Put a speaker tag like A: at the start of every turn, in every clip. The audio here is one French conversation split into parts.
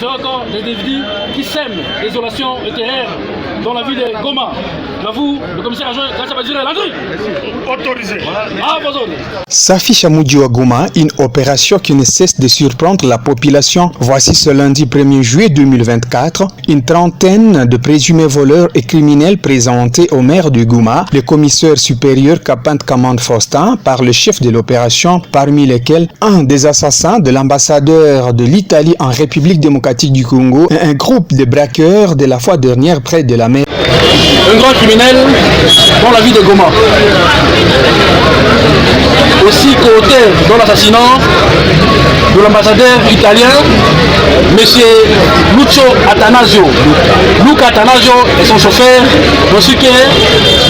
A: C'est encore des individus qui sèment désolation et terreur dans la ville de Goma. J'avoue, le commissaire adjoint, Gassa Badjire Landry. Autorisé. Ah, bonjour.
B: Safi Chamoudji à Goma, une opération qui ne cesse de surprendre la population. Voici ce lundi 1er juillet 2024, une trentaine de présumés voleurs et criminels présentés au maire de Goma, le commissaire supérieur Kapant Kamand Faustin, par le chef de l'opération, parmi lesquels un des assassins de l'ambassadeur de l'Italie en République démocratique du Congo et un groupe de braqueurs de la fois dernière près de la mer.
A: Un grand criminel dans la ville de Goma. Aussi co-auteur dans l'assassinat de l'ambassadeur italien, M. Luca Atanasio et son chauffeur, ainsi que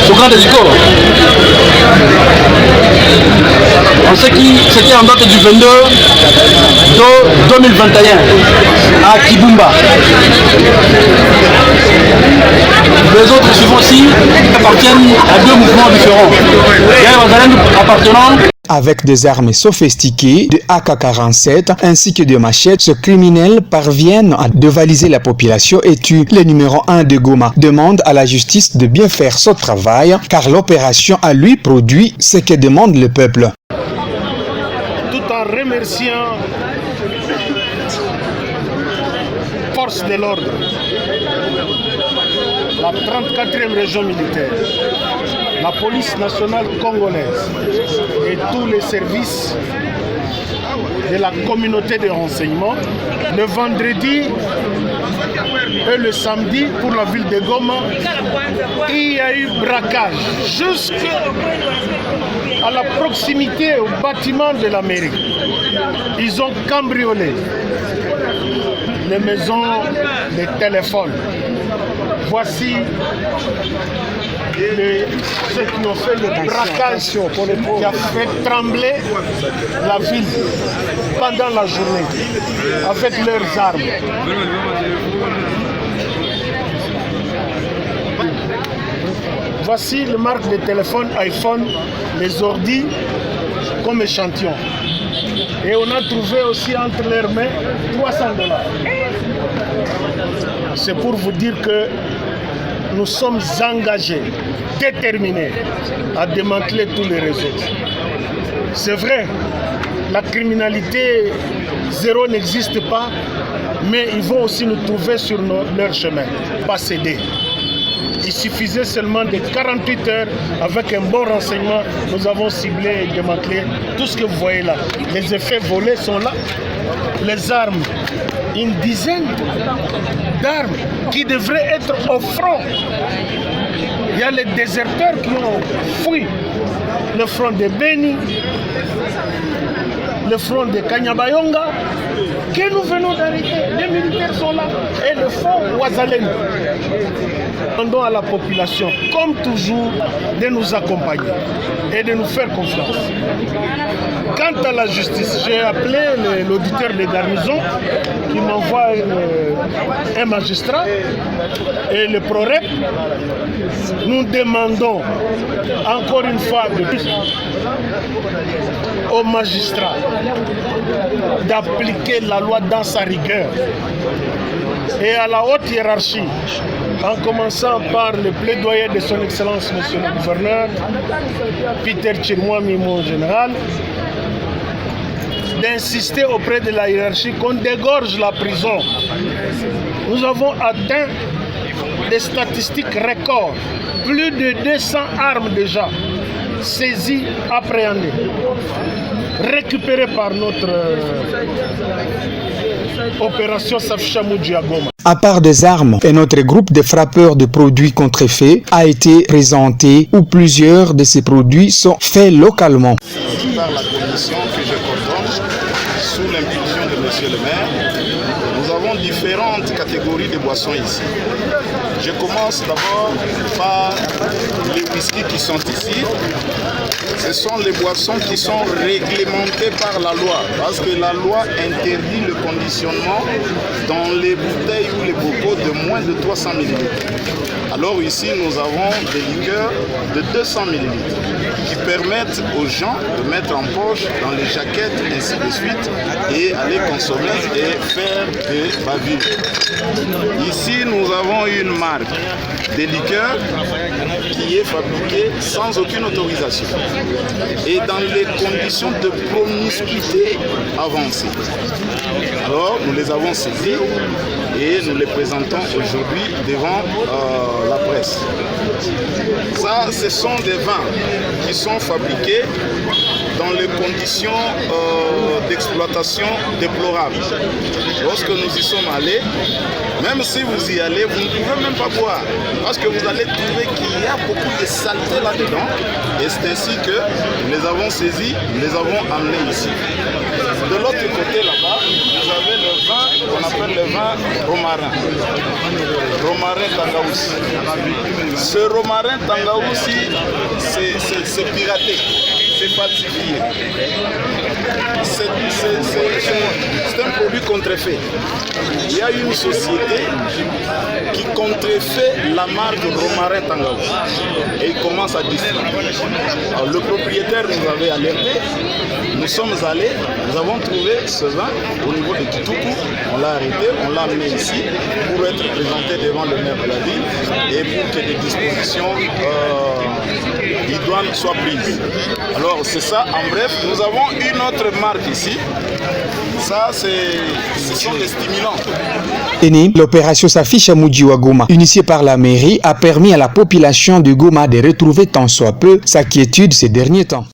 A: son grand escorte. On sait qui c'était en date du 22 de 2021 à Kibumba. Les autres suivants aussi appartiennent à deux mouvements différents. Appartenant
B: avec des armes sophistiquées, de AK-47 ainsi que de machettes, ce criminel parvient à dévaliser la population et tue le numéro 1 de Goma. Demande à la justice de bien faire son travail car l'opération a lui produit ce que demande le peuple.
C: Tout en remerciant force de l'ordre, la 34e région militaire, la police nationale congolaise et tous les services de la communauté de renseignement, le vendredi et le samedi pour la ville de Goma, il y a eu braquage jusqu'à la proximité au bâtiment de la mairie. Ils ont cambriolé les maisons, les téléphones. Voici ceux qui ont fait le braquage qui a fait trembler la ville pendant la journée avec leurs armes. Voici le marque de téléphone iPhone, les ordi comme échantillon. Et on a trouvé aussi entre leurs mains $300. C'est pour vous dire que nous sommes engagés, déterminés à démanteler tous les réseaux. C'est vrai, la criminalité zéro n'existe pas, mais ils vont aussi nous trouver sur leur chemin, pas céder. Il suffisait seulement de 48 heures, avec un bon renseignement, nous avons ciblé et démantelé tout ce que vous voyez là. Les effets volés sont là, les armes, une dizaine d'armes qui devraient être au front. Il y a les déserteurs qui ont fui le front de Beni, le front de Kanyabayonga, que nous venons d'arrêter. Les militaires sont là et le front Ouazalène. Demandons à la population, comme toujours, de nous accompagner et de nous faire confiance. Quant à la justice, j'ai appelé l'auditeur de garnison qui m'envoie un magistrat et le PROREP. Nous demandons encore une fois de plus aux magistrats d'appliquer la loi dans sa rigueur et à la haute hiérarchie, en commençant par le plaidoyer de son Excellence Monsieur le Gouverneur, Peter Chirmouami, mon général, d'insister auprès de la hiérarchie qu'on dégorge la prison. Nous avons atteint des statistiques records, plus de 200 armes déjà saisies, appréhendées, récupérées par notre opération Safi Chamoudji à Goma.
B: À part des armes, un autre groupe de frappeurs de produits contrefaits a été présenté où plusieurs de ces produits sont faits localement.
D: Par la commission que je coordonne, sous l'impulsion de Monsieur le maire, nous avons différentes catégories de boissons ici. Je commence d'abord par les whisky qui sont ici. Ce sont les boissons qui sont réglementées par la loi, parce que la loi interdit le conditionnement dans les bouteilles ou les bocaux de moins de 300 ml. Alors ici, nous avons des liqueurs de 200 ml. qui permettent aux gens de mettre en poche, dans les jaquettes, ainsi de suite, et aller consommer et faire des bavures. Ici, nous avons une marque des liqueurs qui est fabriquée sans aucune autorisation et dans les conditions de promiscuité avancée. Alors, nous les avons saisis et nous les présentons aujourd'hui devant la presse. Ça, ce sont des vins qui sont fabriqués dans les conditions d'exploitation déplorables. Lorsque nous y sommes allés, même si vous y allez, vous ne pouvez même pas boire, parce que vous allez trouver qu'il y a beaucoup de saleté là-dedans, et c'est ainsi que nous les avons saisis, nous les avons amenés ici. De l'autre côté là-bas, vous avez le vin qu'on appelle le vin romarin. Romarin Tangaoussi. Ce romarin Tangaoussi, c'est piraté, c'est falsifié. C'est un produit contrefait. Il y a une société qui contrefait la marque Romarin Tangaoussi et il commence à distribuer. Alors, le propriétaire nous avait alerté. Nous sommes allés, nous avons trouvé ce vin au niveau de Kitoukou, on l'a arrêté, on l'a amené ici pour être présenté devant le maire de la ville et pour que des dispositions idoines soient prises. Alors c'est ça, en bref, nous avons une autre marque ici. Ça, ce sont des stimulants.
B: L'opération s'affiche à Muji-wa Goma, initiée par la mairie, a permis à la population de Goma de retrouver tant soit peu sa quiétude ces derniers temps.